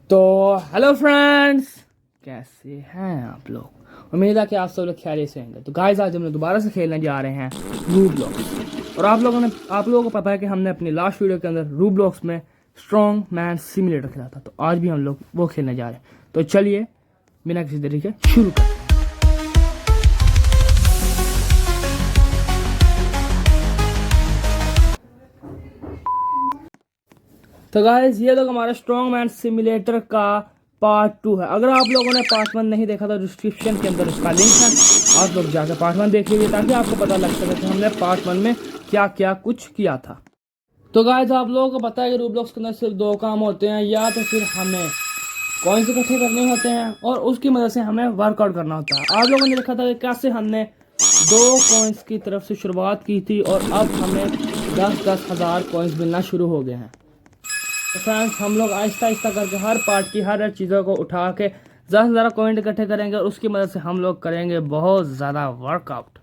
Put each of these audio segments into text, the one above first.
तो hello friends, कैसे हैं आप लोग। उम्मीद है कि आप सब लोग खैरियत से होंगे। तो गाइस, आज हम लोग दोबारा से खेलने जा रहे हैं रूब्लॉक्स। और आप लोगों को पता है कि हमने अपनी लास्ट वीडियो के अंदर रूब्लॉक्स में स्ट्रॉन्ग मैन सिमुलेटर खेला था। तो आज भी हम लोग वो खेलने जा रहे हैं। तो चलिए बिना किसी देरी के शुरू करते हैं। तो गाइस, ये लोग हमारा स्ट्रॉन्ग मैन सिमुलेटर का पार्ट 2 है। अगर आप लोगों ने पार्ट 1 नहीं देखा तो डिस्क्रिप्शन के अंदर उसका लिंक है, आप लोग जाकर पार्ट 1 देख लीजिए ताकि आपको पता लग सके कि हमने पार्ट 1 में क्या क्या कुछ किया था। तो गाइस, आप लोगों को पता है कि रूब्लॉक्स के अंदर सिर्फ दो काम होते हैं, या तो फिर हमें कॉइन्स इकट्ठे करने होते हैं और उसकी मदद से हमें वर्कआउट करना होता है। आप लोगों ने देखा था कि कैसे हमने 2 कॉइन्स की तरफ से शुरुआत की थी और अब हमें 10-10 हज़ार कॉइन्स मिलना शुरू हो गए हैं। तो फ्रेंड्स, हम लोग आहिस्ता आहिस्ता करके हर पार्ट की हर चीज़ों को उठा के ज़्यादा से ज़्यादा कॉइंट इकट्ठे करेंगे और उसकी मदद से हम लोग करेंगे बहुत ज़्यादा वर्कआउट।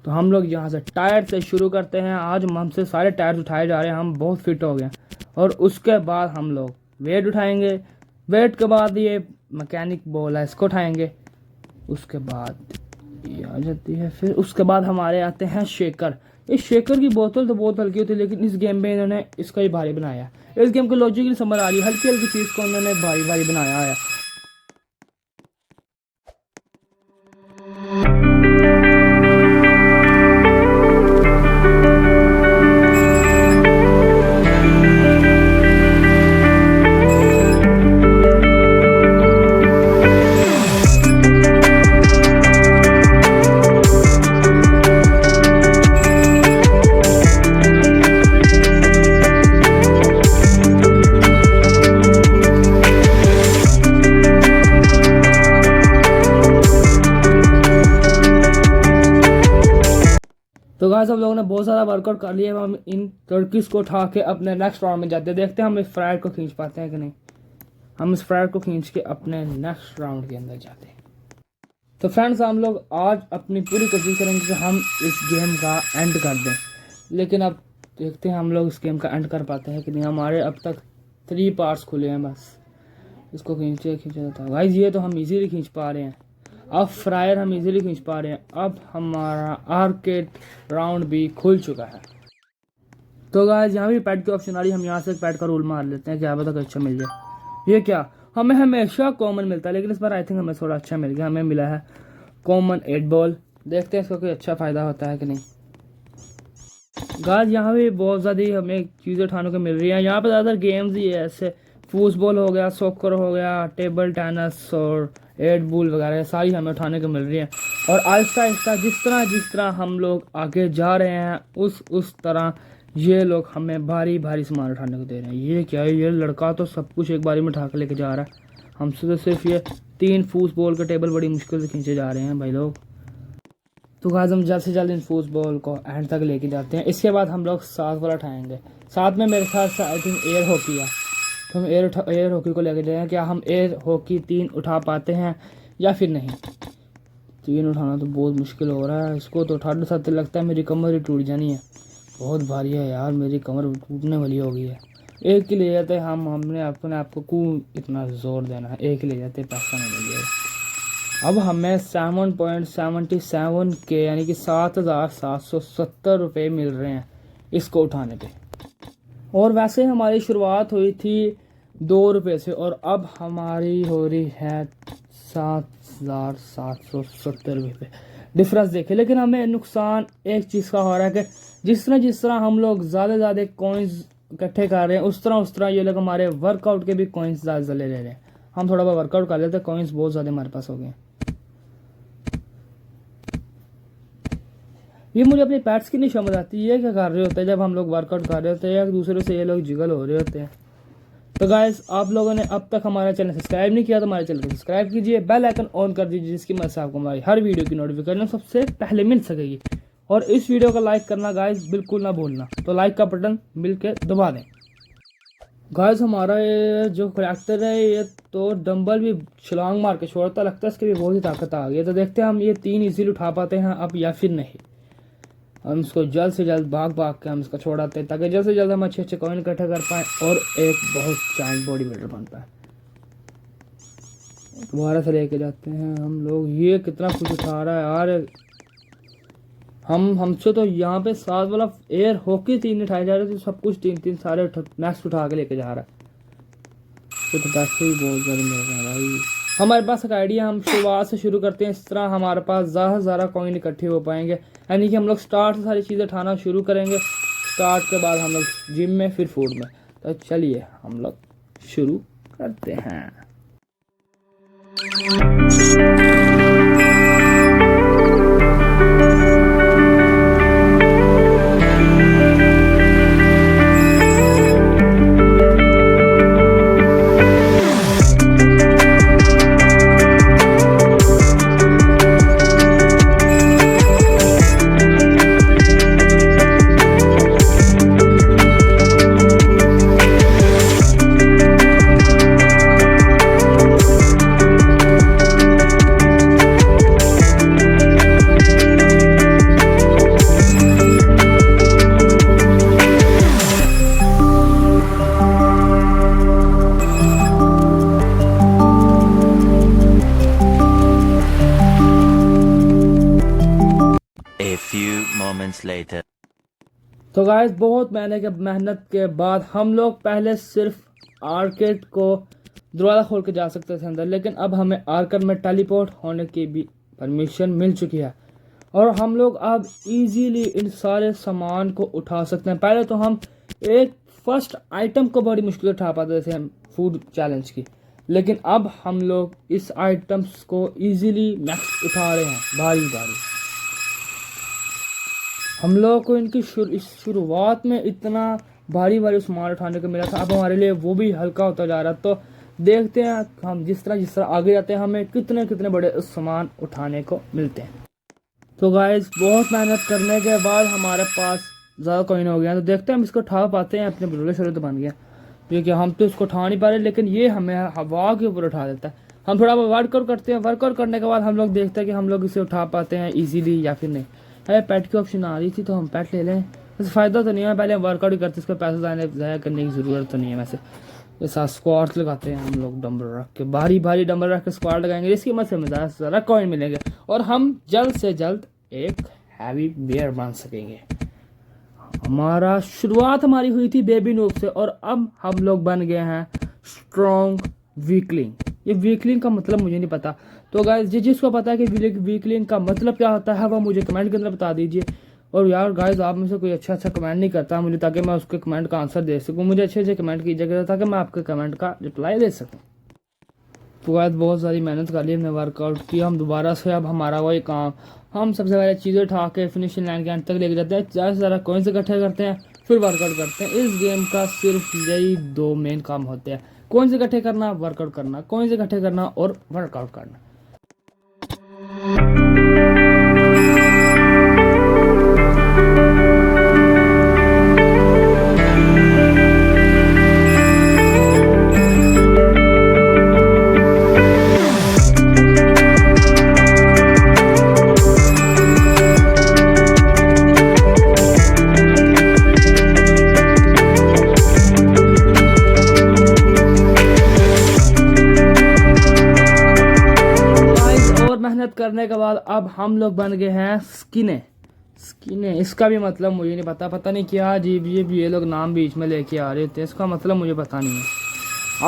तो हम लोग यहाँ से टायर से शुरू करते हैं। आज हमसे सारे टायर्स उठाए जा रहे हैं, हम बहुत फिट हो गए। और उसके बाद हम लोग वेट उठाएंगे। वेट के बाद ये मैकेनिक बॉल है, इसको उठाएंगे। उसके बाद ये आ जाती है। फिर उसके बाद हमारे आते हैं शेकर। इस शेकर की बोतल तो बहुत हल्की होती है, लेकिन इस गेम में इन्होंने इसका ही भारी बनाया। इस गेम की लॉजिक नहीं समझ आ रही, हल्की हल्की चीज़ को उन्होंने भारी भारी बनाया है। तो गाइस, हम लोगों ने बहुत सारा वर्कआउट कर लिया। हम इन टर्कीज को उठा के अपने नेक्स्ट राउंड में जाते हैं। देखते हैं हम इस फ्रायर को खींच पाते हैं कि नहीं। हम इस फ्रायर को खींच के अपने नेक्स्ट राउंड के अंदर जाते हैं। तो फ्रेंड्स, हम लोग आज अपनी पूरी कोशिश करेंगे कि हम इस गेम का एंड कर दें, लेकिन अब देखते हैं हम लोग इस गेम का एंड कर पाते हैं कि नहीं। हमारे अब तक 3 पार्ट्स खुले हैं बस। इसको खींचे जाता है गाइस। ये तो हम इजीली खींच पा रहे हैं। अब फ्रायर हम इजीली खींच पा रहे हैं। अब हमारा आर्केड राउंड भी खुल चुका है। तो गाइस, यहाँ भी पैड की ऑप्शन आ रही है। हम यहाँ से पैड का रूल मार लेते हैं, क्या पता कुछ अच्छा मिल जाए। ये क्या, हमें हमेशा कॉमन मिलता है, लेकिन इस बार आई थिंक हमें थोड़ा अच्छा मिल गया। हमें मिला है कॉमन 8 बॉल। देखते हैं इसका कोई अच्छा फ़ायदा होता है कि नहीं। गाइस, यहाँ भी बहुत ज़्यादा हमें चीज़ें उठाने को मिल रही हैं। यहाँ पर ज़्यादातर गेम्स ही है, ऐसे फुटबॉल हो गया, सॉकर हो गया, टेबल टेनिस और 8 बॉल वगैरह सारी हमें उठाने को मिल रही हैं। और आहिस्ता आहिस्ता जिस तरह हम लोग आगे जा रहे हैं उस तरह ये लोग हमें भारी भारी सामान उठाने को दे रहे हैं। ये क्या है, ये लड़का तो सब कुछ एक बारी में उठा के लेके जा रहा है। हमसे तो सिर्फ ये 3 फुटबॉल के टेबल बड़ी मुश्किल से खींचे जा रहे हैं भाई लोग। तो गाइस, हम जल्द से जल्द इन फुटबॉल को एंड तक लेके जाते हैं। इसके बाद हम लोग 7 वाला उठाएंगे। साथ में मेरे ख्याल से आई थिंक एयर हॉकी है, तो हम एयर हॉकी को लेके जाएंगे। क्या हम एयर हॉकी 3 उठा पाते हैं या फिर नहीं। 3 उठाना तो बहुत मुश्किल हो रहा है। इसको तो उठाते साथ लगता है मेरी कमर ही टूट जानी है। बहुत भारी है यार, मेरी कमर टूटने वाली हो गई है। एक ही ले जाते हमने अपने आप को क्यों इतना जोर देना है। एक ही ले जाते, पैसा नहीं लगेगा। अब हमें 7.77 के यानी कि 7,770 रुपये मिल रहे हैं इसको उठाने पे। और वैसे हमारी शुरुआत हुई थी 2 रुपये से और अब हमारी हो रही है 7,770 रुपये पे। डिफरेंस देखे, लेकिन हमें नुकसान एक चीज़ का हो रहा है कि जिस तरह हम लोग ज़्यादा कॉइन्स इकट्ठे कर रहे हैं उस तरह ये लोग हमारे वर्कआउट के भी कॉइन्स ज़्यादा ले रहे हैं। हम थोड़ा बहुत वर्कआउट कर लेते हैं, कॉइन्स बहुत ज़्यादा हमारे पास हो गए हैं। ये मुझे अपने पैट्स की नहीं समझ आती है, क्या कर रहे होते हैं जब हम लोग वर्कआउट कर रहे होते हैं, एक दूसरे से ये लोग जिगल हो रहे होते हैं। तो गाइस, आप लोगों ने अब तक हमारा चैनल सब्सक्राइब नहीं किया तो हमारे चैनल को सब्सक्राइब कीजिए, बेल आइकन ऑन कर दीजिए, जिसकी मदद से आपको हमारी हर वीडियो की नोटिफिकेशन सबसे पहले मिल सकेगी। और इस वीडियो का लाइक करना गाइस बिल्कुल ना भूलना। तो लाइक का बटन मिल के दबा दें। गाइस, हमारा ये जो करैक्टर है ये तो डंबल भी छलांग मार के छोड़ता, लगता है इसके भी बहुत ही ताकत आ गई है। तो देखते हैं हम ये 3 इजीली उठा पाते हैं अब या फिर नहीं। हम इसको जल्द से जल्द भाग के हम इसको छोड़ाते हैं ताकि जल्द से जल्द हम अच्छे कॉइन इकट्ठे कर पाएँ और एक बहुत जायंट बॉडी बिल्डर बन पाए। दोबारा से लेके जाते हैं हम लोग। ये कितना कुछ उठा रहा है यार। हमसे तो यहाँ पे 7 वाला एयर हॉकी 3 उठाए जा रहे थे, सब कुछ 3-3 सारे नेक्स्ट उठा के लेके जा रहा है। तो पैसे ही बहुत ज़्यादा मिल रहे हैं भाई। हमारे पास एक आइडिया, हम शुरुआत से शुरू करते हैं। इस तरह हमारे पास ज़्यादा कॉइन इकट्ठे हो पाएंगे। यानी कि हम लोग स्टार्ट से सारी चीज़ें उठाना शुरू करेंगे। स्टार्ट के बाद हम लोग जिम में, फिर फूड में। तो चलिए हम लोग शुरू करते हैं। Later. तो गाइस बहुत मेहनत के बाद हम लोग पहले सिर्फ आर्केड को दरवाज़ा खोल के जा सकते थे अंदर, लेकिन अब हमें आर्केड में टेलीपोर्ट होने की भी परमिशन मिल चुकी है और हम लोग अब इजीली इन सारे सामान को उठा सकते हैं। पहले तो हम एक फर्स्ट आइटम को बड़ी मुश्किल उठा पाते थे फूड चैलेंज की, लेकिन अब हम लोग इस आइटम्स को इजीली मैक्स उठा रहे हैं बारी बारी। हम लोगों को इनकी शुरुआत में इतना भारी सामान उठाने को मिला था, अब हमारे लिए वो भी हल्का होता जा रहा है। तो देखते हैं हम जिस तरह आगे जाते हैं हमें कितने बड़े सामान उठाने को मिलते हैं। तो गाइस बहुत मेहनत करने के बाद हमारे पास ज़्यादा कॉइन हो गया, तो देखते हैं हम इसको उठा पाते हैं। अपने बल्ले शोले तो बन गया, क्योंकि हम तो इसको उठा नहीं पा रहे, लेकिन ये हमें हवा के ऊपर उठा देता है। हम थोड़ा वर्कआउट करते हैं, वर्कआउट करने के बाद हम लोग देखते हैं कि हम लोग इसे उठा पाते हैं ईजीली या फिर नहीं। अरे पेट की ऑप्शन आ रही थी तो हम पेट ले लें, वैसे फ़ायदा तो नहीं है। पहले हम वर्कआउट ही करते, इसका पैसा ज़ाया करने की ज़रूरत तो नहीं है। वैसे जैसा स्क्वाट्स लगाते हैं हम लोग, डंबल रख के भारी डंबल रख के स्क्वाट लगाएंगे, इसकी मदद से हमें ज़्यादा से ज़्यादा कॉइन मिलेंगे और हम जल्द से जल्द एक हैवी बियर बन सकेंगे। हमारा शुरुआत हमारी हुई थी बेबी नूब से और अब हम लोग बन गए हैं स्ट्रॉन्ग वीकलिंग। ये वीकलिंग का मतलब मुझे नहीं पता, तो गाइस जिसको पता है कि वीकलिंग का मतलब क्या होता है वह मुझे कमेंट के अंदर बता दीजिए। और यार गाइस आप में से कोई अच्छा कमेंट नहीं करता मुझे, ताकि मैं उसके कमेंट का आंसर दे सकूं। मुझे अच्छे कमेंट कीजिएगा ताकि मैं आपके कमेंट का रिप्लाई दे सकूं। तो गाइस बहुत सारी मेहनत कर ली हमने, वर्कआउट किया, हम दोबारा से अब हमारा वही काम, हम सबसे पहले चीज़ें उठा के फिनिशिंग लाइन के अंत तक लेके जाते हैं, ज़्यादा से ज़्यादा कॉइन्स इकट्ठे करते हैं, फिर वर्कआउट करते हैं। इस गेम का सिर्फ यही 2 मेन काम होते हैं, कॉइन्स इकट्ठे करना, वर्कआउट करना, कॉइन्स इकट्ठे करना और वर्कआउट करना। करने के बाद अब हम लोग बन गए हैं स्किने। इसका भी मतलब मुझे नहीं पता नहीं क्या अजीब ये लोग नाम बीच में लेके आ रहे थे, इसका मतलब मुझे पता नहीं है।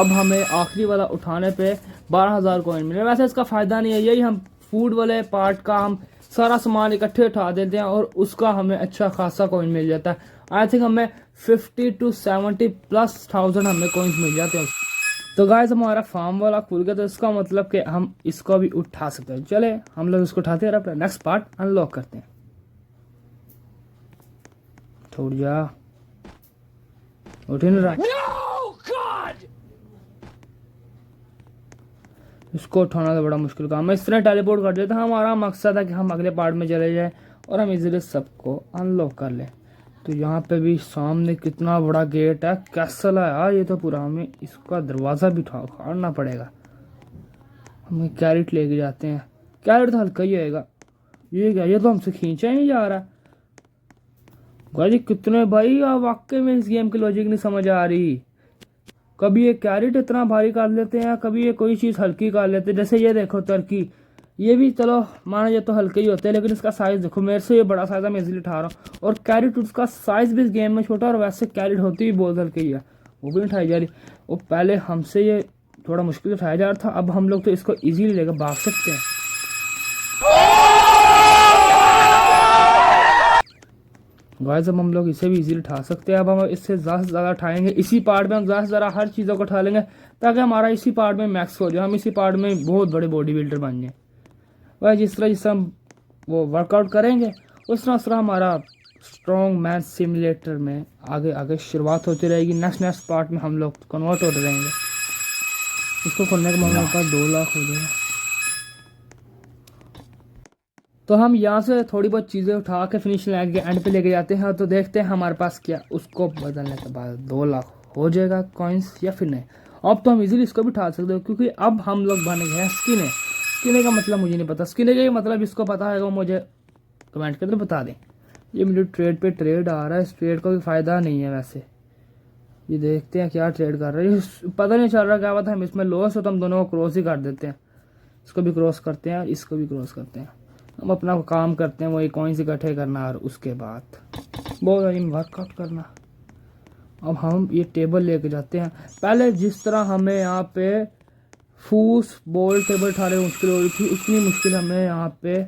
अब हमें आखिरी वाला उठाने पे 12,000 कॉइन मिले। वैसे इसका फ़ायदा नहीं है, यही हम फूड वाले पार्ट का हम सारा सामान इकट्ठे उठा देते हैं और उसका हमें अच्छा खासा कॉइन मिल जाता है। आई थिंक हमें 50 to 70+ हमें कॉइन्स मिल जाते हैं। तो गाइस हमारा फार्म वाला खुल गया, तो इसका मतलब कि हम इसको भी उठा सकते हैं। चले हम लोग इसको उठाते हैं और अपना नेक्स्ट पार्ट अनलॉक करते हैं। छोड़ जा, उठ नहीं रहा। इसको उठाना तो बड़ा मुश्किल काम है, इस तरह टेलीपोर्ट कर देता। हमारा मकसद है कि हम अगले पार्ट में चले जाए और हम इजीली सबको अनलॉक कर लें। तो यहाँ पे भी सामने कितना बड़ा गेट है, कैसल है यार ये तो पूरा। हमें इसका दरवाज़ा भी उखाड़ना पड़ेगा। हमें कैरेट लेके जाते हैं, कैरेट तो हल्का ही आएगा। ये क्या, ये तो हमसे खींचा ही जा रहा है। भाई कितने भाई, वाकई में इस गेम की लॉजिक नहीं समझ आ रही। कभी ये कैरेट इतना भारी कर लेते हैं, कभी ये कोई चीज़ हल्की कर लेते हैं। जैसे ये देखो टर्की, ये भी चलो माना ये तो हल्के ही होते हैं, लेकिन इसका साइज़ देखो, मेरे से ये बड़ा साइज़ है, मैं इजीली उठा रहा हूँ। और कैरेट उसका साइज़ भी इस गेम में छोटा, और वैसे कैरेट होती भी बहुत हल्की ही है, वो भी नहीं उठाई जा रही। और पहले हमसे ये थोड़ा मुश्किल उठाया जा रहा था, अब हम लोग तो इसको ईजीली लेकर भाग सकते हैं। गाइस अब हम लोग इसे भी इजीली उठा सकते हैं। अब हम इससे ज़्यादा से ज़्यादा उठाएंगे, इसी पार्ट में हम ज़्यादा से ज़्यादा हर चीज़ों को उठा लेंगे, ताकि हमारा इसी पार्ट में मैक्स हो जाए, हम इसी पार्ट में बहुत बड़े बॉडी बिल्डर बन जाए। वह जिस तरह हम वो वर्कआउट करेंगे, उस तरह हमारा स्ट्रॉन्ग मैन सिमुलेटर में आगे आगे शुरुआत होती रहेगी। नेक्स्ट पार्ट में हम लोग कन्वर्ट होते रहेंगे। इसको खोलने के बाद मेरे पास 2 लाख हो जाएगा। तो हम यहाँ से थोड़ी बहुत चीज़ें उठा के फिनिश लाइन के एंड पे लेके जाते हैं, तो देखते हैं हमारे पास क्या उसको बदलने के बाद 2 लाख हो जाएगा कॉइन्स या फिर नहीं। अब तो हम इजीली इसको भी उठा सकते हो, क्योंकि अब हम लोग बन गए हैं स्किने। स्किने का मतलब मुझे नहीं पता, स्किने का मतलब इसको पता है, वो मुझे कमेंट करके बता दें। ये मेरे ट्रेड पे ट्रेड आ रहा है, इस ट्रेड का कोई फ़ायदा नहीं है वैसे। ये देखते हैं क्या ट्रेड कर रहे हैं, पता नहीं चल रहा क्या बात है। हम इसमें लॉस हो तो हम दोनों को क्रॉस ही कर देते हैं, इसको भी क्रॉस करते हैं और इसको भी क्रॉस करते हैं। हम अपना काम करते हैं, वही कॉइन्स इकट्ठे करना और उसके बाद बहुत सारी वर्कआउट करना। अब हम ये टेबल लेके जाते हैं। पहले जिस तरह हमें यहाँ पे फूस बॉल टेबल उठाने में मुश्किल हो रही थी, उतनी मुश्किल हमें यहाँ पे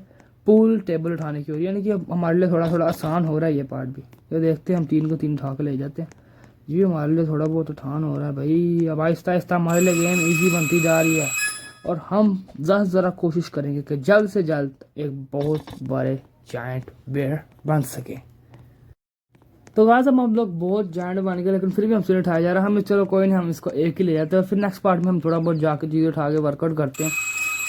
पूल टेबल उठाने की हो रही है। यानी कि अब हमारे लिए थोड़ा थोड़ा आसान हो रहा है ये पार्ट भी। तो देखते हैं, हम 3 को 3 उठा के ले जाते हैं। ये हमारे लिए थोड़ा बहुत आसान हो रहा है भाई। अब आहिस्ता आहिस्ता हमारे लिए गेम ईजी बनती जा रही है, और हम ज़रा कोशिश करेंगे कि जल्द से जल्द एक बहुत बड़े जायंट बेयर बन सके। तो गाइस अब हम लोग बहुत जायंट बन गए, लेकिन फिर भी हमसे उठाया जा रहा है। हमें चलो कोई नहीं, हम इसको एक ही ले जाते हैं। फिर नेक्स्ट पार्ट में हम थोड़ा बहुत जाके चीज़ें उठा के वर्कआउट करते हैं,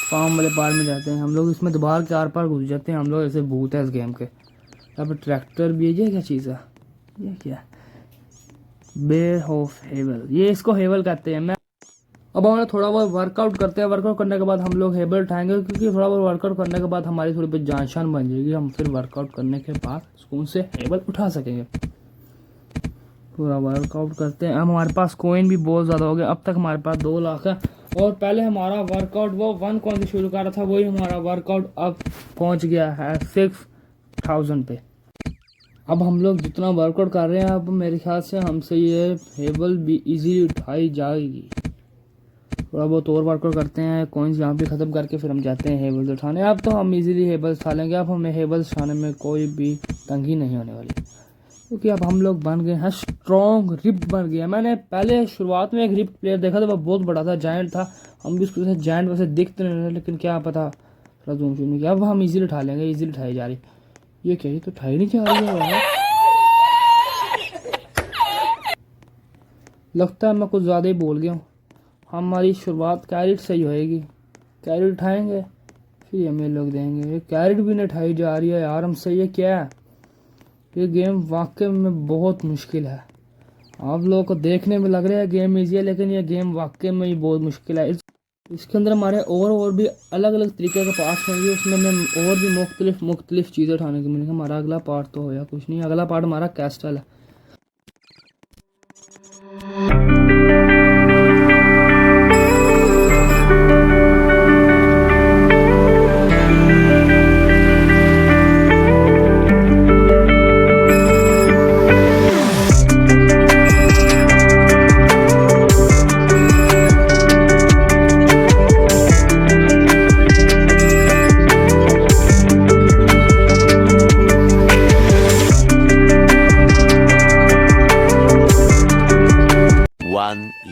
फार्म वाले पार्ट में जाते हैं हम लोग। इसमें दोबारा 4 पार घुस जाते हैं हम लोग, ऐसे भूत है इस गेम के। यहाँ पर ट्रैक्टर भी है, ये क्या चीज़ है, ये क्या बेयर ऑफ हेवल, ये इसको हेवल कहते हैं। मैं अब हम थोड़ा बहुत वर्कआउट करते हैं। वर्कआउट करने के बाद हम लोग हेबल उठाएंगे, क्योंकि थोड़ा बहुत वर्कआउट करने के बाद हमारी थोड़ी बहुत जान शान बन जाएगी। हम फिर वर्कआउट करने के बाद सुकून से हेबल उठा सकेंगे। पूरा वर्कआउट करते हैं। अब हमारे पास कॉइन भी बहुत ज़्यादा हो गया, अब तक हमारे पास 2 लाख है। और पहले हमारा वर्कआउट वो 1 कॉइन से शुरू कर रहा था, वही हमारा वर्कआउट अब पहुँच गया है 6000 पे। अब हम लोग जितना वर्कआउट कर रहे हैं, अब मेरे ख्याल से हमसे ये हेबल भी ईजीली उठाई जाएगी। थोड़ा बहुत और वर्कआउट करते हैं, कॉइन्स यहाँ पे ख़त्म करके फिर हम जाते हैं हेबल्स उठाने। अब तो हम इजीली हेबल्स उठा लेंगे। अब हमें हेबल्स उठाने में कोई भी तंगी नहीं होने वाली, क्योंकि अब हम लोग बन गए हैं स्ट्रॉन्ग, रिप्ड बन गए हैं। मैंने पहले शुरुआत में एक रिप्ड प्लेयर देखा था, वह बहुत बड़ा था, जायंट था। हम भी उसके जायंट वैसे दिखते नहीं रहे, लेकिन क्या पता थोड़ा जूम शूम किया। अब हम इजीली उठा लेंगे, इजीली उठाई जा रही। ये क्या, ये तो उठाई नहीं जा रही है यार। लगता है मैं कुछ ज़्यादा ही बोल गया हूँ। हमारी शुरुआत कैरेट से ही होएगी। कैरेट उठाएंगे, फिर हमें लोग देंगे। ये कैरेट भी नहीं उठाई जा रही है यार हमसे, ये क्या है। ये गेम वाकई में बहुत मुश्किल है। आप लोगों को देखने में लग रहा है गेम ईजी है, लेकिन ये गेम वाकई में ही बहुत मुश्किल है। इसके अंदर हमारे और भी अलग अलग तरीके के पार्ट्स होंगे, उसमें हमें और भी मुख्तलिफ चीज़ें उठाने को मिलेंगी। हमारा अगला पार्ट तो होया कुछ नहीं, अगला पार्ट हमारा कैस्टल है।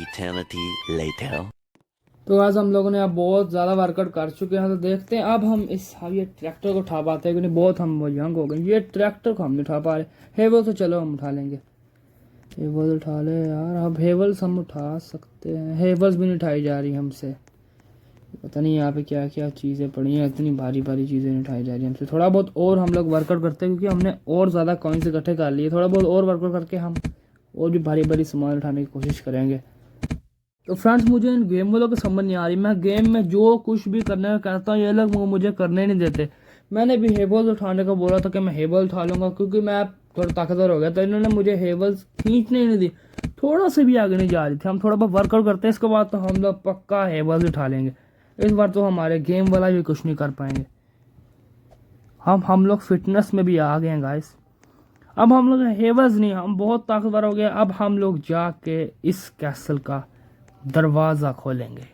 Eternity later. तो आज हम लोगों ने अब बहुत ज़्यादा वर्कआउट कर चुके हैं, तो देखते हैं अब हम ये ट्रैक्टर को उठा पाते हैं कि नहीं। बहुत हम यंग हो गए, ये ट्रैक्टर को हम नहीं उठा पा रहे। हेवल तो चलो हम उठा लेंगे, हेवल उठा ले यार। अब हेवल्स हम उठा सकते हैं, हेवल्स भी नहीं उठाई जा रही हमसे। पता नहीं यहाँ पे क्या क्या चीज़ें पड़ी हैं, इतनी भारी भारी चीज़ें नहीं उठाई जा रही हमसे। थोड़ा बहुत और हम लोग वर्कआउट करते हैं, क्योंकि हमने और ज़्यादा कॉइन्स इकट्ठे कर लिए। थोड़ा बहुत और वर्कआउट करके हम और भी भारी भारी सामान उठाने की कोशिश करेंगे। तो फ्रेंड्स, मुझे इन गेम वालों की समझ नहीं आ रही। मैं गेम में जो कुछ भी करने का कहता हूँ, ये लोग मुझे करने नहीं देते। मैंने भी हेबल उठाने को बोला था कि मैं हेबल उठा लूँगा, क्योंकि मैं थोड़ा ताकतवर हो गया, तो इन्होंने मुझे हेवल्स खींचने ही नहीं दी, थोड़ा सा भी आगे नहीं जा रही थी। हम थोड़ा बहुत वर्कआउट करते हैं, इसके बाद तो हम लोग पक्का हेवल्स उठा लेंगे। इस बार तो हमारे गेम वाला भी कुछ नहीं कर पाएंगे। हम लोग फिटनेस में भी आ गए हैं गाइस। अब हम लोग हेवल्स नहीं, हम बहुत ताकतवर हो गए। अब हम लोग जाके इस कैसल का दरवाज़ा खोलेंगे।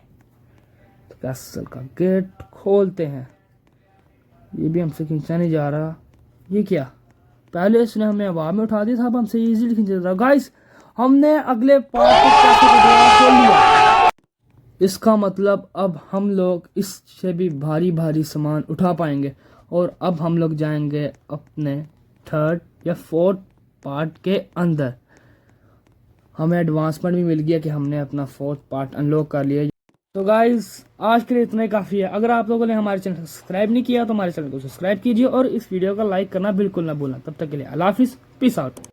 कैसल का गेट खोलते हैं। ये भी हमसे खींचा नहीं जा रहा। ये क्या, पहले इसने हमें हवा में उठा दिया था, अब हमसे इजीली खींचा जा रहा। गाइस हमने अगले पार्ट को कैसल का दरवाजा खोल लिया। इसका मतलब अब हम लोग इससे भी भारी भारी सामान उठा पाएंगे। और अब हम लोग जाएंगे अपने थर्ड या फोर्थ पार्ट के अंदर। हमें एडवांसमेंट भी मिल गया कि हमने अपना फोर्थ पार्ट अनलॉक कर लिया। तो गाइस आज के लिए इतना ही काफ़ी है। अगर आप लोगों ने हमारे चैनल को सब्सक्राइब नहीं किया तो हमारे चैनल को सब्सक्राइब कीजिए और इस वीडियो को लाइक करना बिल्कुल ना भूलना। तब तक के लिए अल्लाह हाफिज़, पीस आउट।